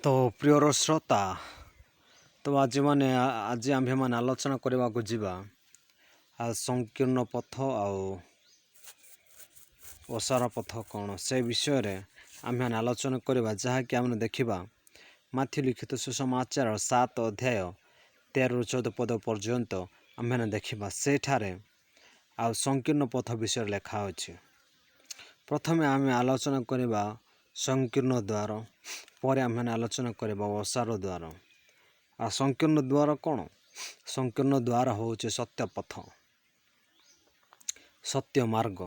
तो प्रियर श्रोता तो आज आम्भे मैंने आलोचना करने को जीवा संकीर्ण पथ ओसार पथ कौन से विषय रे आम्भे आलोचना करवा जहाँकि आम देखा माथ्यू लिखित सुसमाचार 7 अध्याय 13-14 पद पर्यंत आम्भे देखा सेठारे आ संकीर्ण पथ विषय लेखा अच्छे। प्रथम आम आलोचना करवा संकीर्ण द्वार पर आम आलोचना करवा ओसार द्वार। आ संकीर्ण द्वार कौन? संकीर्ण द्वार हूँ सत्य पथ सत्य मार्ग।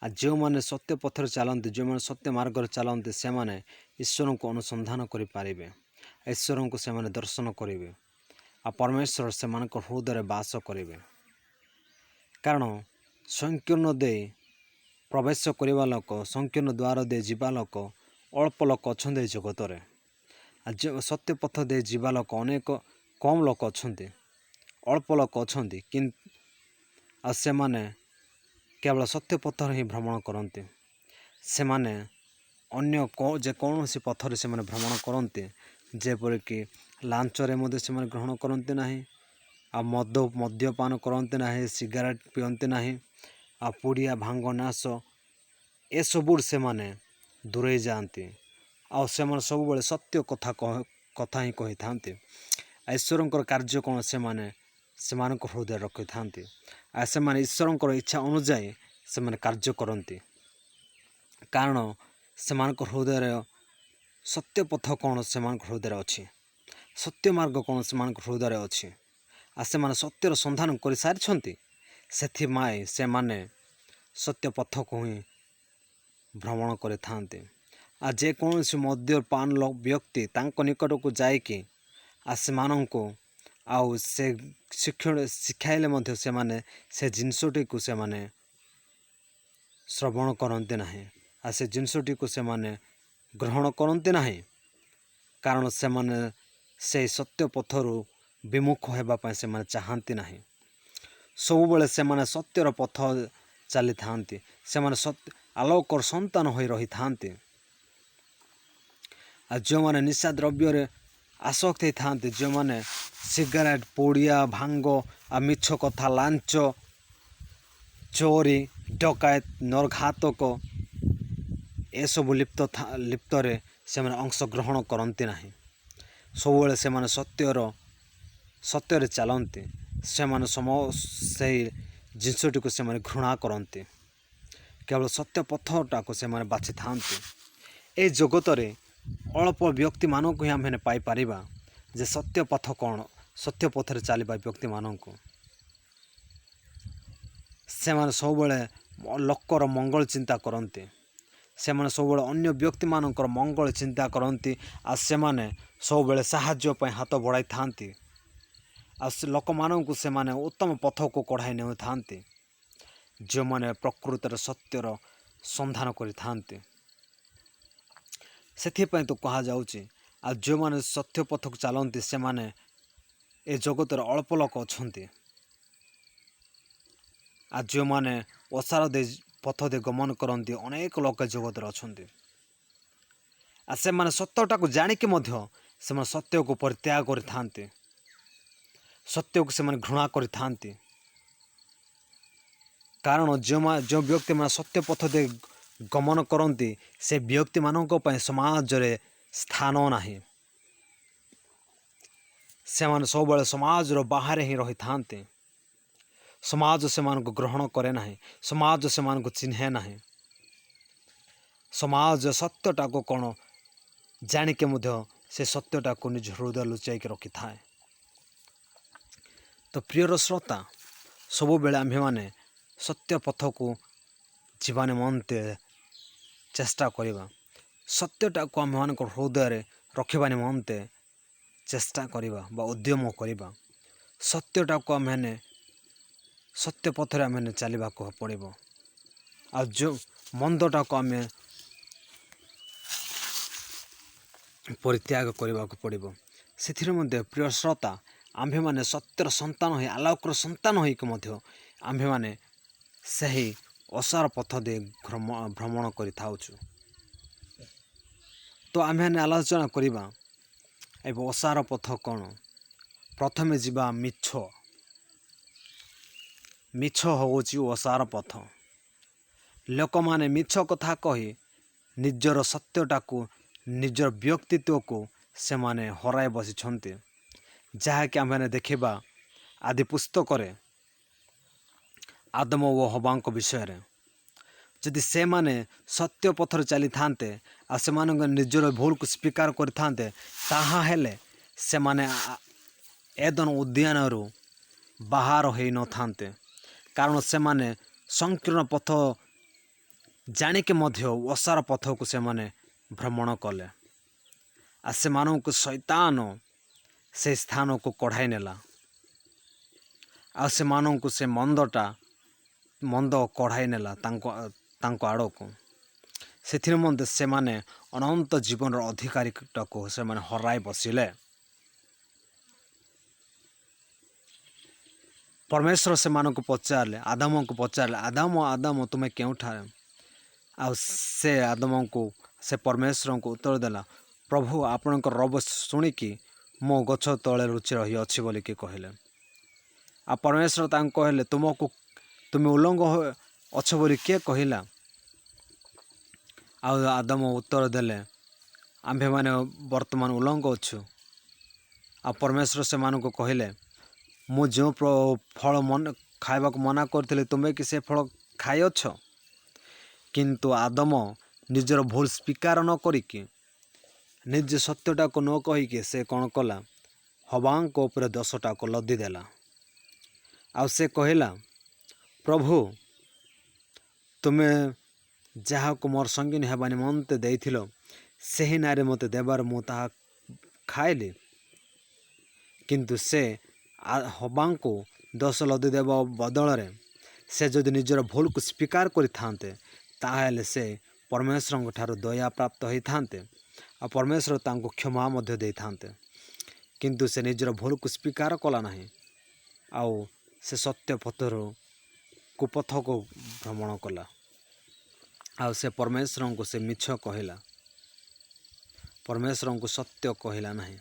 आ जो मैंने सत्य पथर चलते जो मैंने सत्य मार्ग चलते से मैंने ईश्वर को अनुसंधान करें ईश्वर को से दर्शन करेंगे आ परमेश्वर से हृदय बास करेंगे। कारण संकीर्ण दे प्रवेश करवा लोक संकीर्ण द्वार दे जीवा लोक अल्प लोक अच्छा जगत रे। सत्य पथ दे जीवा लोक अनेक कम लोक अच्छा अल्प लोक अच्छा कि से माने केवल सत्य पथर ही भ्रमण करते से माने अन्य जेकोसी पथर से भ्रमण करते जेपरिक लांचरे से ग्रहण करते ना आ मद्यपान करते ना सिगारेट पियंते ना आ पुड़िया भांग नाश ए सबू से माने दूरे जाती आ से सब सत्य कथा ही कही था। ईश्वर कार्य कौन से हृदय रखी था आ से ईश्वर इच्छा अनुजाई से कार्य करती। कारण से हृदय सत्य पथ कौन से हृदय अच्छी सत्य मार्ग कौन से हृदय अच्छी आ से सत्यर संधान कर सारी से माने सत्य पथ को ही भ्रमण करते। आ जेकोसी मद्यपान व्यक्ति निकट को जाकि से आउ से शिक्षण शिखाइले से माने से जिनसटी को से माने श्रवण करते ना आ से जिनसटी को से माने ग्रहण करते ना। कारण से माने से सत्य पथरु विमुख होगापी से माने चाहती ना। सब बेले से माने सत्यर पथ चली था से माने सत्य आलोकर संतान हो रही था। जो माने निशा द्रव्य आसक्त था जो माने सिगारेट पुड़िया भांग आ मिछ कथा लांच चोरी डकायत नरघातक ए सब लिप्त रे से माने अंशग्रहण करते ना। सब से माने सत्यर चलते से माने से जिनसटी को से घृणा करते केवल सत्य पथटा को से बाछि था। ए जगत रे अल्प व्यक्ति मानक ही आम पाइपर जे सत्य पथ कौन सत्य पथर चलवा व्यक्ति मानक से सब लोकर मंगल चिंता करते से सब अन्य व्यक्ति मानकर मंगल चिंता करती आ से सब साहाय्य हाथ बढ़ाई था आ लोक मानक से उत्तम पथ को कढ़ाई नहीं था जो मैंने प्रकृतर सत्यर संधान कर से तो कह जाऊँगी आ जो मैंने सत्य पथ को चलती से माने ए जगत अल्प लोक अच्छा आ जो मैंने ओसार दे पथ दे गमन करती अनेक लोक जगत अच्छा आ से माने सत्यटा को जानिक से सत्य को परित्याग कर सत्य को से घृणा कर। कारण जो व्यक्ति मैं सत्य पथ दे गमन करती से व्यक्ति मानक समाज रे स्थान नहीं से सब समाज बाहर ही रही था। समाज से ग्रहण करे ना समाज से चिन्हे ना समाज सत्यटा को कौन जानिके से सत्यटा को निज हृदय लुचाई रखी था। तो प्रियर श्रोता सब बेले आम्भे माने सत्य पथ को जीवा निमंते चेष्टा करवा सत्यटा को आम मान हृदय रखा निमंते चेष्टा करवा उद्यम करवा सत्यटा को आम सत्य पथरे आम चलवा पड़ो आ जो मंदटा को आम परित्याग करने को पड़ो। से प्रिय श्रोता आम्भे माने सत्यर संतान हो आलोकर संतान हो आम्भे माने सही ओसार पथ दे भ्रमण कर। ତ ଆମେମାନେ ଆଲୋଚନା କରିବା ଏବେ ଓସାର ପଥ କ'ଣ। ପ୍ରଥମେ ଯିବା ମିଛ ହେଉଛି ଓସାର ପଥ। ଲୋକମାନେ ମିଛ କଥା କହି ନିଜର ସତ୍ୟଟାକୁ, ନିଜର ବ୍ୟକ୍ତିତ୍ୱକୁ ସେମାନେ ହରାଇ ବସିଛନ୍ତି, ଯାହାକି ଆମେମାନେ ଦେଖିବା ଆଦି ପୁସ୍ତକରେ ଆଦମ ଓ ହବାଙ୍କ ବିଷୟରେ। ଯଦି ସେମାନେ ସତ୍ୟ ପଥରେ ଚାଲିଥାନ୍ତେ ଆଉ ସେମାନଙ୍କ ନିଜର ଭୁଲକୁ ସ୍ୱୀକାର କରିଥାନ୍ତେ, ତାହା ହେଲେ ସେମାନେ ଏଦନ ଉଦ୍ୟାନରୁ ବାହାର ହୋଇନଥାନ୍ତେ। କାରଣ ସେମାନେ ସଂକୀର୍ଣ୍ଣ ପଥ ଜାଣିକି ମଧ୍ୟ ଓସାର ପଥକୁ ସେମାନେ ଭ୍ରମଣ କଲେ। ଆଉ ସେମାନଙ୍କୁ ଶୈତାନ ସେ ସ୍ଥାନକୁ କଢ଼ାଇ ନେଲା ଆଉ ସେମାନଙ୍କୁ ସେ ମନ୍ଦ କଢ଼ାଇ ନେଲା ତାଙ୍କ ଆଡ଼କୁ। ସେଥିରେ ମଧ୍ୟ ସେମାନେ ଅନନ୍ତ ଜୀବନର ଅଧିକାରୀଟାକୁ ସେମାନେ ହରାଇ ବସିଲେ। ପରମେଶ୍ୱର ସେମାନଙ୍କୁ ପଚାରିଲେ, ଆଦାମଙ୍କୁ ପଚାରିଲେ, ଆଦାମ ତୁମେ କେଉଁଠାରେ? ଆଉ ସେ ଆଦମଙ୍କୁ ସେ ପରମେଶ୍ୱରଙ୍କୁ ଉତ୍ତର ଦେଲା, ପ୍ରଭୁ ଆପଣଙ୍କ ରବ ଶୁଣିକି ମୋ ଗଛ ତଳେ ଲୁଚି ରହିଅଛି ବୋଲିକି କହିଲେ। ଆଉ ପରମେଶ୍ୱର ତାଙ୍କୁ କହିଲେ, ତୁମେ ଉଲଙ୍ଗ ଅଛ ବୋଲି କିଏ କହିଲା? ଆଉ ଆଦମ ଉତ୍ତର ଦେଲେ, ଆମ୍ଭେମାନେ ବର୍ତ୍ତମାନ ଉଲଙ୍ଗ ଅଛୁ। ଆଉ ପରମେଶ୍ୱର ସେମାନଙ୍କୁ କହିଲେ, ମୁଁ ଯେଉଁ ଫଳ ଖାଇବାକୁ ମନା କରିଥିଲି ତୁମେ କି ସେ ଫଳ ଖାଇଅଛ? କିନ୍ତୁ ଆଦମ ନିଜର ଭୁଲ ସ୍ୱୀକାର ନ କରିକି, ନିଜ ସତ୍ୟଟାକୁ ନ କହିକି ସେ କ'ଣ କଲା? ହବାଙ୍କ ଉପରେ ଦୋଷଟାକୁ ଲଦି ଦେଲା। ଆଉ ସେ କହିଲା, ପ୍ରଭୁ ତୁମେ ଯାହାକୁ ମୋର ସଙ୍ଗିନୀ ହେବା ନିମନ୍ତେ ଦେଇଥିଲ, ସେହି ନାଁରେ ମୋତେ ଦେବାରୁ ମୁଁ ତାହା ଖାଇଲି। କିନ୍ତୁ ସେ ହବାଙ୍କୁ ଦୋଷ ଲଦି ଦେବା ବଦଳରେ ସେ ଯଦି ନିଜର ଭୁଲକୁ ସ୍ୱୀକାର କରିଥାନ୍ତେ, ତାହେଲେ ସେ ପରମେଶ୍ୱରଙ୍କ ଠାରୁ ଦୟା ପ୍ରାପ୍ତ ହୋଇଥାନ୍ତେ ଆଉ ପରମେଶ୍ୱର ତାଙ୍କୁ କ୍ଷମା ମଧ୍ୟ ଦେଇଥାନ୍ତେ। କିନ୍ତୁ ସେ ନିଜର ଭୁଲକୁ ସ୍ୱୀକାର କଲା ନାହିଁ ଆଉ ସେ ସତ୍ୟ ପଥରୁ କୁପଥକୁ ଭ୍ରମଣ କଲା। ଆଉ ସେ ପରମେଶ୍ୱରଙ୍କୁ ସେ ମିଛ କହିଲା, ପରମେଶ୍ୱରଙ୍କୁ ସତ୍ୟ କହିଲା ନାହିଁ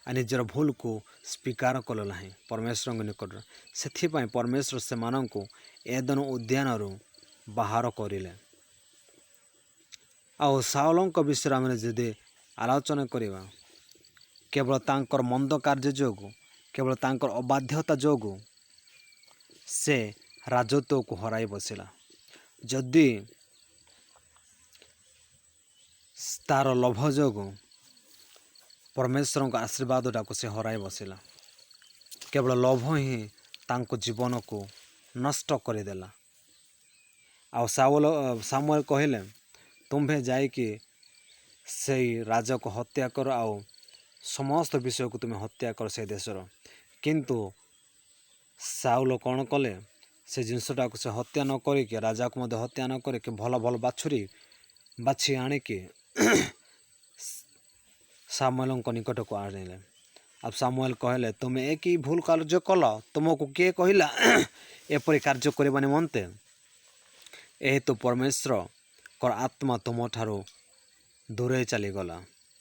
ଆଉ ନିଜର ଭୁଲକୁ ସ୍ୱୀକାର କଲା ନାହିଁ ପରମେଶ୍ୱରଙ୍କ ନିକଟରେ। ସେଥିପାଇଁ ପରମେଶ୍ୱର ସେମାନଙ୍କୁ ଏଦନ ଉଦ୍ୟାନରୁ ବାହାର କରିଲେ। ଆଉ ସାଉଲଙ୍କ ବିଷୟରେ ଆମେ ଯଦି ଆଲୋଚନା କରିବା, କେବଳ ତାଙ୍କର ମନ୍ଦ କାର୍ଯ୍ୟ ଯୋଗୁଁ, କେବଳ ତାଙ୍କର ଅବାଧ୍ୟତା ଯୋଗୁଁ ସେ ରାଜତ୍ୱକୁ ହରାଇ ବସିଲା। ଯଦି ତାର ଲୋଭ ଯୋଗୁଁ ପରମେଶ୍ୱରଙ୍କ ଆଶୀର୍ବାଦଟାକୁ ସେ ହରାଇ ବସିଲା। କେବଳ ଲୋଭ ହିଁ ତାଙ୍କ ଜୀବନକୁ ନଷ୍ଟ କରିଦେଲା। ଆଉ ସାମୁଏଲ କହିଲେ, ତୁମ୍ଭେ ଯାଇକି ସେଇ ରାଜାକୁ ହତ୍ୟା କର ଆଉ ସମସ୍ତ ବିଷୟକୁ ତୁମେ ହତ୍ୟା କର ସେ ଦେଶର। କିନ୍ତୁ ସାଉଲ କ'ଣ କଲେ? ସେ ଜିନିଷଟାକୁ ସେ ହତ୍ୟା ନ କରିକି, ରାଜାକୁ ମଧ୍ୟ ହତ୍ୟା ନ କରିକି ଭଲ ବାଛି ଆଣିକି ସାମୁଏଲଙ୍କ ନିକଟକୁ ଆଣିଲେ। ଆଉ ସାମୁଏଲ କହିଲେ, ତୁମେ କି ଭୁଲ କାର୍ଯ୍ୟ କଲ? ତୁମକୁ କିଏ କହିଲା ଏପରି କାର୍ଯ୍ୟ କରିବା ନିମନ୍ତେ? ଏହେତୁ ପରମେଶ୍ୱରଙ୍କର ଆତ୍ମା ତୁମଠାରୁ ଦୂରେଇ ଚାଲିଗଲା,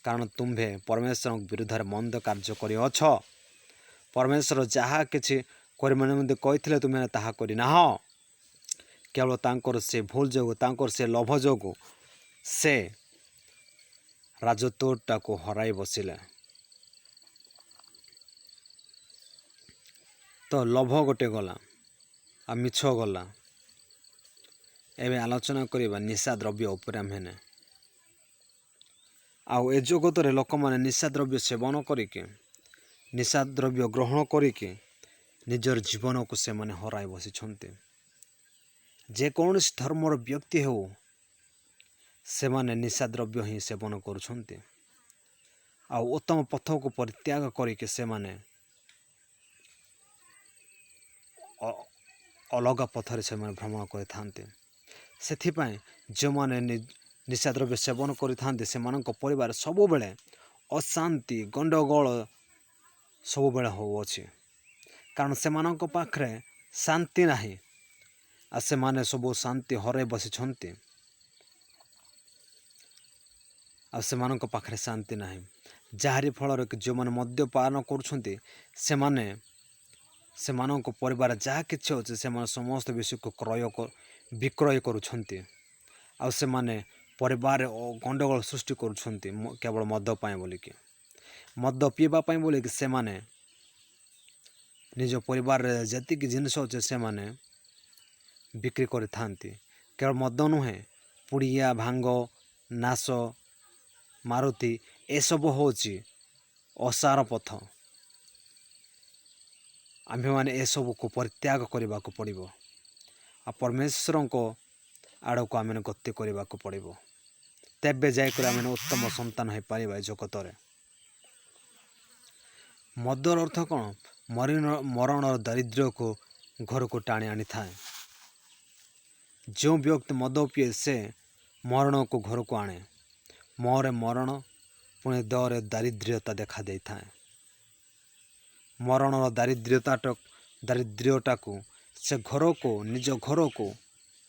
କାରଣ ତୁମ୍ଭେ ପରମେଶ୍ୱରଙ୍କ ବିରୁଦ୍ଧରେ ମନ୍ଦ କାର୍ଯ୍ୟ କରିଅଛ। ପରମେଶ୍ୱର ଯାହା କିଛି କରିବା ନିମନ୍ତେ କହିଥିଲେ ତୁମେ ତାହା କରିନାହ। କେବଳ ତାଙ୍କର ସେ ଭୁଲ ଯୋଗୁଁ, ତାଙ୍କର ସେ ଲୋଭ ଯୋଗୁଁ ସେ ରାଜତ୍ୱଟାକୁ ହରାଇ ବସିଲେ। ତ ଲୋଭ ଗୋଟେ ଗଲା ଆଉ ମିଛ ଗଲା। ଏବେ ଆଲୋଚନା କରିବା ନିଶା ଦ୍ରବ୍ୟ ଉପରେ। ଆମେମାନେ ଆଉ ଏ ଜଗତରେ ଲୋକମାନେ ନିଶା ଦ୍ରବ୍ୟ ସେବନ କରିକି, ନିଶା ଦ୍ରବ୍ୟ ଗ୍ରହଣ କରିକି ନିଜର ଜୀବନକୁ ସେମାନେ ହରାଇ ବସିଛନ୍ତି। ଯେକୌଣସି ଧର୍ମର ବ୍ୟକ୍ତି ହେଉ, ସେମାନେ ନିଶା ଦ୍ରବ୍ୟ ହିଁ ସେବନ କରୁଛନ୍ତି। ଆଉ ଉତ୍ତମ ପଥକୁ ପରିତ୍ୟାଗ କରିକି ସେମାନେ ଅଲଗା ପଥରେ ସେମାନେ ଭ୍ରମଣ କରିଥାନ୍ତି। ସେଥିପାଇଁ ଯେଉଁମାନେ ନିଶା ଦ୍ରବ୍ୟ ସେବନ କରିଥାନ୍ତି, ସେମାନଙ୍କ ପରିବାର ସବୁବେଳେ ଅଶାନ୍ତି, ଗଣ୍ଡଗୋଳ ସବୁବେଳେ ହେଉଅଛି। କାରଣ ସେମାନଙ୍କ ପାଖରେ ଶାନ୍ତି ନାହିଁ ଆଉ ସେମାନେ ସବୁ ଶାନ୍ତି ହରାଇ ବସିଛନ୍ତି। ଆଉ ସେମାନଙ୍କ ପାଖରେ ଶାନ୍ତି ନାହିଁ। ଯାହାରି ଫଳରେ କି ଯେଉଁମାନେ ମଦ୍ୟପାନ କରୁଛନ୍ତି ସେମାନଙ୍କ ପରିବାର ଯାହା କିଛି ଅଛି ସେମାନେ ସମସ୍ତ ବିଷୟକୁ ବିକ୍ରୟ କରୁଛନ୍ତି। ଆଉ ସେମାନେ ପରିବାରରେ ଗଣ୍ଡଗୋଳ ସୃଷ୍ଟି କରୁଛନ୍ତି କେବଳ ମଦ ପାଇଁ ବୋଲିକି। ମଦ ପିଇବା ପାଇଁ ବୋଲିକି ସେମାନେ ନିଜ ପରିବାରରେ ଯେତିକି ଜିନିଷ ଅଛି ସେମାନେ ବିକ୍ରି କରିଥାନ୍ତି। କେବଳ ମଦ ନୁହେଁ, ପୁଡ଼ିଆ, ଭାଙ୍ଗ, ନାଶ, ମାରୁତି ଏସବୁ ହେଉଛି ଅସାର ପଥ। ଆମ୍ଭେମାନେ ଏସବୁକୁ ପରିତ୍ୟାଗ କରିବାକୁ ପଡ଼ିବ। ଆଉ ପରମେଶ୍ୱରଙ୍କ ଆଡ଼କୁ ଆମେ ଗତି କରିବାକୁ ପଡ଼ିବ। ତେବେ ଯାଇକରି ଆମେ ଉତ୍ତମ ସନ୍ତାନ ହୋଇପାରିବା ଏ ଜଗତରେ। ମଦର ଅର୍ଥ କ'ଣ? ମରଣର ଦାରିଦ୍ର୍ୟକୁ ଘରକୁ ଟାଣି ଆଣିଥାଏ। ଯେଉଁ ବ୍ୟକ୍ତି ମଦ ପିଏ ସେ ମରଣକୁ ଘରକୁ ଆଣେ। ମରେ ମରଣ, ପୁଣି ଦେହରେ ଦାରିଦ୍ର୍ୟତା ଦେଖା ଦେଇଥାଏ। ମରଣର ଦାରିଦ୍ର୍ୟଟାକୁ ସେ ନିଜ ଘରକୁ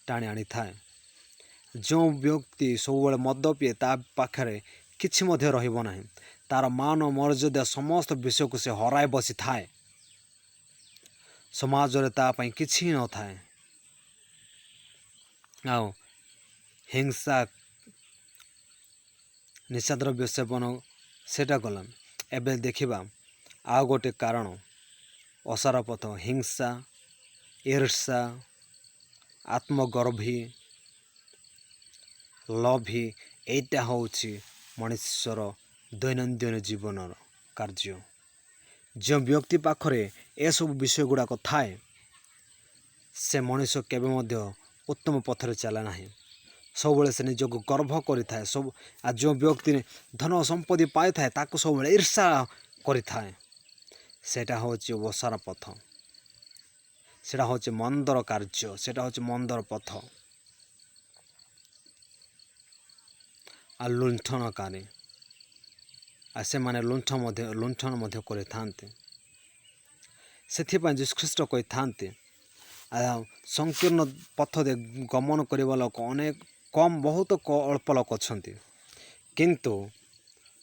ଟାଣି ଆଣିଥାଏ। ଯେଉଁ ବ୍ୟକ୍ତି ସବୁବେଳେ ମଦ ପିଏ ତା ପାଖରେ କିଛି ମଧ୍ୟ ରହିବ ନାହିଁ। ତା'ର ମାନ ମର୍ଯ୍ୟାଦା ସମସ୍ତ ବିଷୟକୁ ସେ ହରାଇ ବସିଥାଏ। ସମାଜରେ ତା ପାଇଁ କିଛି ହିଁ ନଥାଏ। ଆଉ ହିଂସା, ନିଶାଦ୍ରବ୍ୟ ସେବନ ସେଇଟା ଗଲା। ଏବେ ଦେଖିବା ଆଉ ଗୋଟେ କାରଣ ଅସାର ପଥ। ହିଂସା, ଈର୍ଷା, ଆତ୍ମଗର୍ଭୀ, ଲୋଭୀ। ଏଇଟା ହେଉଛି ମଣିଷର ଦୈନନ୍ଦିନ ଜୀବନର କାର୍ଯ୍ୟ। ଯେଉଁ ବ୍ୟକ୍ତି ପାଖରେ ଏସବୁ ବିଷୟ ଗୁଡ଼ାକ ଥାଏ ସେ ମଣିଷ କେବେ ମଧ୍ୟ ଉତ୍ତମ ପଥରେ ଚାଲେ ନାହିଁ। ସବୁବେଳେ ସେ ନିଜକୁ ଗର୍ବ କରିଥାଏ। ଆଉ ଯେଉଁ ବ୍ୟକ୍ତି ଧନ ସମ୍ପତ୍ତି ପାଇଥାଏ ତାକୁ ସବୁବେଳେ ଈର୍ଷା କରିଥାଏ। ସେଇଟା ହେଉଛି ଅସାର ପଥ। ସେଇଟା ହେଉଛି ମନ୍ଦର କାର୍ଯ୍ୟ। ସେଇଟା ହେଉଛି ମନ୍ଦର ପଥ। ଆଉ ଲୁଣ୍ଠନକାରୀ, ଆଉ ସେମାନେ ଲୁଣ୍ଠନ ମଧ୍ୟ କରିଥାନ୍ତି। ସେଥିପାଇଁ ଯୀଶୁଖ୍ରୀଷ୍ଟ କହିଥାନ୍ତି ସଂକୀର୍ଣ୍ଣ ପଥରେ ଗମନ କରିବା ଲୋକ ବହୁତ ଅଳ୍ପ ଲୋକ ଅଛନ୍ତି, କିନ୍ତୁ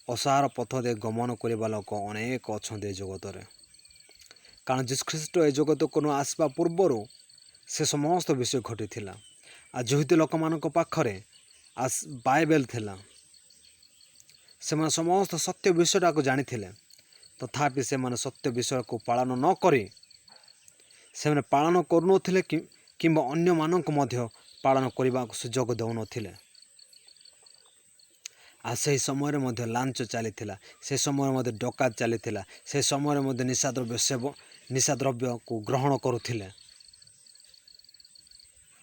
ଅସାର ପଥରେ ଗମନ କରିବା ଲୋକ ଅନେକ ଅଛନ୍ତି ଏ ଜଗତରେ। କାରଣ ଯୀଶୁଖ୍ରୀଷ୍ଟ ଏ ଜଗତକୁ ନ ଆସିବା ପୂର୍ବରୁ ସେ ସମସ୍ତ ବିଷୟ ଘଟିଥିଲା। ଆଉ ଯହୁଦୀ ଲୋକମାନଙ୍କ ପାଖରେ ବାଇବେଲ ଥିଲା। ସେମାନେ ସମସ୍ତ ସତ୍ୟ ବିଷୟଟାକୁ ଜାଣିଥିଲେ। ତଥାପି ସେମାନେ ସତ୍ୟ ବିଷୟକୁ ପାଳନ ନ କରି ସେମାନେ ପାଳନ କରୁନଥିଲେ କିମ୍ବା ଅନ୍ୟମାନଙ୍କୁ ମଧ୍ୟ ପାଳନ କରିବାକୁ ସୁଯୋଗ ଦେଉନଥିଲେ। ଆଉ ସେହି ସମୟରେ ମଧ୍ୟ ଲାଞ୍ଚ ଚାଲିଥିଲା। ସେ ସମୟରେ ମଧ୍ୟ ଡକାୟତ ଚାଲିଥିଲା। ସେ ସମୟରେ ମଧ୍ୟ ନିଶାଦ୍ରବ୍ୟକୁ ଗ୍ରହଣ କରୁଥିଲେ,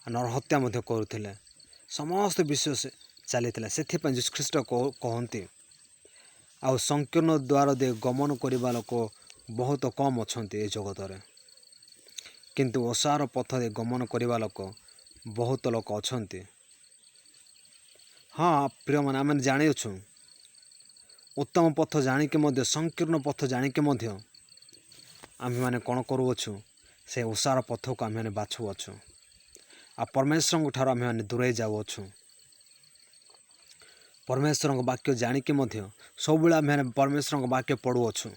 ନରହତ୍ୟା ମଧ୍ୟ କରୁଥିଲେ। ସମସ୍ତ ବିଷୟ ଚାଲିଥିଲା। ସେଥିପାଇଁ ଯୀଶୁଖ୍ରୀଷ୍ଟ କହନ୍ତି ଆଉ ସଂକୀର୍ଣ୍ଣ ଦ୍ୱାର ଦେଇ ଗମନ କରିବା ଲୋକ ବହୁତ କମ୍ ଅଛନ୍ତି ଏ ଜଗତରେ, କିନ୍ତୁ ଅସାର ପଥରେ ଗମନ କରିବା ଲୋକ ବହୁତ ଲୋକ ଅଛନ୍ତି। ହଁ ପ୍ରିୟମାନେ, ଆମେ ଜାଣିଅଛୁ ଉତ୍ତମ ପଥ ଜାଣିକି ମଧ୍ୟ ସଂକୀର୍ଣ୍ଣ ପଥ ଜାଣିକି ମଧ୍ୟ ଆମ୍ଭେମାନେ କ'ଣ କରୁଅଛୁ? ସେ ଅସାର ପଥକୁ ଆମ୍ଭେମାନେ ବାଛୁଅଛୁ। ଆଉ ପରମେଶ୍ୱରଙ୍କ ଠାରୁ ଆମ୍ଭେମାନେ ଦୂରେଇ ଯାଉଅଛୁ। ପରମେଶ୍ୱରଙ୍କ ବାକ୍ୟ ଜାଣିକି ମଧ୍ୟ ସବୁବେଳେ ଆମ୍ଭେମାନେ ପରମେଶ୍ୱରଙ୍କ ବାକ୍ୟ ପଢ଼ୁଅଛୁ।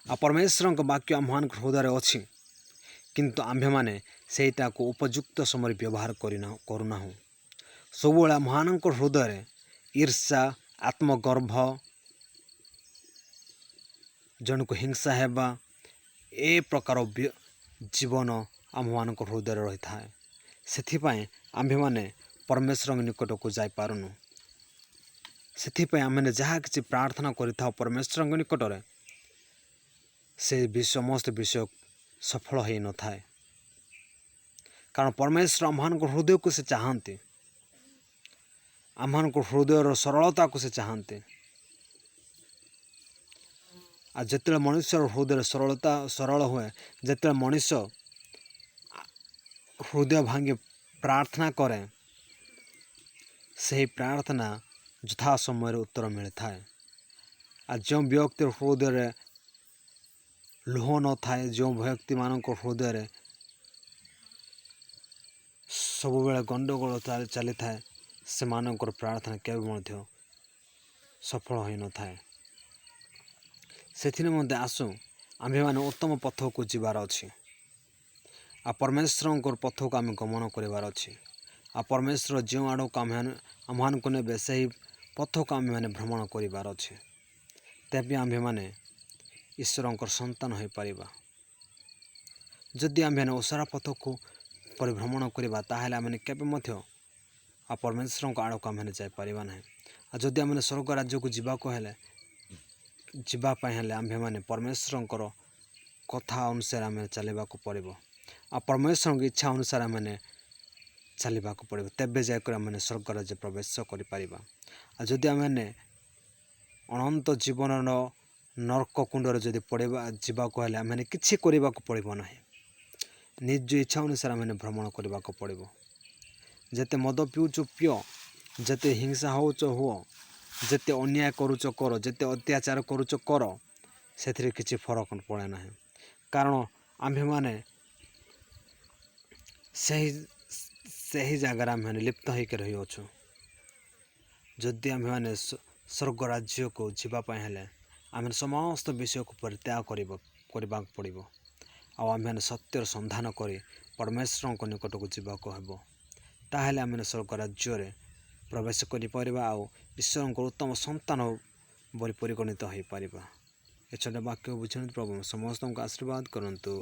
ଆଉ ପରମେଶ୍ୱରଙ୍କ ବାକ୍ୟ ଆମ୍ଭମାନଙ୍କ ହୃଦୟରେ ଅଛି, କିନ୍ତୁ ଆମ୍ଭେମାନେ ସେଇଟାକୁ ଉପଯୁକ୍ତ ସମୟରେ ବ୍ୟବହାର କରୁନାହୁଁ। ସବୁବେଳେ ଆମ୍ଭମାନଙ୍କ ହୃଦୟରେ ଈର୍ଷା, ଆତ୍ମଗର୍ଭ, ଜଣକୁ ହିଂସା ହେବା, ଏ ପ୍ରକାର ଜୀବନ ଆମ୍ଭମାନଙ୍କ ହୃଦୟରେ ରହିଥାଏ। ସେଥିପାଇଁ ଆମ୍ଭେମାନେ ପରମେଶ୍ୱରଙ୍କ ନିକଟକୁ ଯାଇପାରୁନୁ। ସେଥିପାଇଁ ଆମେମାନେ ଯାହା କିଛି ପ୍ରାର୍ଥନା କରିଥାଉ ପରମେଶ୍ୱରଙ୍କ ନିକଟରେ ସେ ସମସ୍ତ ବିଷୟ ସଫଳ ହୋଇନଥାଏ। କାରଣ ପରମେଶ୍ୱର ଆମ୍ଭମାନଙ୍କ ହୃଦୟକୁ ସେ ଚାହାନ୍ତି। ଆମ୍ଭମାନଙ୍କ ହୃଦୟର ସରଳତାକୁ ସେ ଚାହାନ୍ତି। ଆଉ ଯେତେବେଳେ ମଣିଷର ହୃଦୟରେ ସରଳ ହୁଏ, ଯେତେବେଳେ ମଣିଷ ହୃଦୟ ଭାଙ୍ଗି ପ୍ରାର୍ଥନା କରେ, ସେହି ପ୍ରାର୍ଥନା ଯଥା ସମୟରେ ଉତ୍ତର ମିଳିଥାଏ। ଆଉ ଯେଉଁ ବ୍ୟକ୍ତିର ହୃଦୟରେ ଲୁହ ନଥାଏ, ଯେଉଁ ବ୍ୟକ୍ତିମାନଙ୍କ ହୃଦୟରେ ସବୁବେଳେ ଗଣ୍ଡଗୋଳ ଚାଲିଥାଏ, ସେମାନଙ୍କର ପ୍ରାର୍ଥନା କେବେ ମଧ୍ୟ ସଫଳ ହୋଇନଥାଏ। ସେଥିରେ ମଧ୍ୟ ଆସୁ ଆମ୍ଭେମାନେ ଉତ୍ତମ ପଥକୁ ଯିବାର ଅଛି। ଆଉ ପରମେଶ୍ୱରଙ୍କର ପଥକୁ ଆମେ ଗମନ କରିବାର ଅଛି। ଆଉ ପରମେଶ୍ୱର ଯେଉଁ ଆଡ଼କୁ ଆମମାନଙ୍କୁ ନେବେ ସେହି ପଥକୁ ଆମେମାନେ ଭ୍ରମଣ କରିବାର ଅଛି। ତେବେ ଆମ୍ଭେମାନେ ଈଶ୍ୱରଙ୍କର ସନ୍ତାନ ହୋଇପାରିବା। ଯଦି ଆମ୍ଭେମାନେ ଓସାର ପଥକୁ ପରିଭ୍ରମଣ କରିବା ତାହେଲେ ଆମେ କେବେ ମଧ୍ୟ ଆଉ ପରମେଶ୍ୱରଙ୍କ ଆଡ଼କୁ ଆମେ ଯାଇପାରିବା ନାହିଁ। ଆଉ ଯଦି ଆମେ ସ୍ୱର୍ଗ ରାଜ୍ୟକୁ ଯିବା ପାଇଁ ହେଲେ ଆମ୍ଭେମାନେ ପରମେଶ୍ୱରଙ୍କର କଥା ଅନୁସାରେ ଆମେ ଚାଲିବାକୁ ପଡ଼ିବ। ଆଉ ପରମେଶ୍ୱରଙ୍କ ଇଚ୍ଛା ଅନୁସାରେ ଆମେ ଚାଲିବାକୁ ପଡ଼ିବ। ତେବେ ଯାଇକରି ଆମେ ସ୍ୱର୍ଗ ରାଜ୍ୟ ପ୍ରବେଶ କରିପାରିବା। ଆଉ ଯଦି ଆମେ ଅନନ୍ତ ଜୀବନର ନର୍କ କୁଣ୍ଡରେ ଯଦି ଯିବାକୁ ହେଲେ ଆମେ କିଛି କରିବାକୁ ପଡ଼ିବ ନାହିଁ। ନିଜ ଇଚ୍ଛା ଅନୁସାରେ ଆମେ ଭ୍ରମଣ କରିବାକୁ ପଡ଼ିବ। ଯେତେ ମଦ ପିଉଛ ପିଅ, ଯେତେ ହିଂସା ହେଉଛ ହୁଅ, ଯେତେ ଅନ୍ୟାୟ କରୁଛ କର, ଯେତେ ଅତ୍ୟାଚାର କରୁଛ କର, ସେଥିରେ କିଛି ଫରକ ପଡ଼େ ନାହିଁ। କାରଣ ଆମ୍ଭେମାନେ ସେହି ଜାଗାରେ ଆମ୍ଭେମାନେ ଲିପ୍ତ ହୋଇକି ରହିଅଛୁ। ଯଦି ଆମ୍ଭେମାନେ ସ୍ୱର୍ଗ ରାଜ୍ୟକୁ ଯିବା ପାଇଁ ହେଲେ ଆମେ ସମସ୍ତ ବିଷୟକୁ ପରିତ୍ୟାଗ କରିବାକୁ ପଡ଼ିବ। ଆଉ ଆମ୍ଭେମାନେ ସତ୍ୟର ସନ୍ଧାନ କରି ପରମେଶ୍ୱରଙ୍କ ନିକଟକୁ ଯିବାକୁ ହେବ। ତାହେଲେ ଆମେ ସ୍ୱର୍ଗ ରାଜ୍ୟରେ ପ୍ରବେଶ କରିପାରିବା ଆଉ ଈଶ୍ୱରଙ୍କର ଉତ୍ତମ ସନ୍ତାନ ବୋଲି ପରିଗଣିତ ହୋଇପାରିବା। ଏ ଛୋଟ ବାକ୍ୟ ବୁଝନ୍ତୁ। ପ୍ରଭୁ ସମସ୍ତଙ୍କୁ ଆଶୀର୍ବାଦ କରନ୍ତୁ।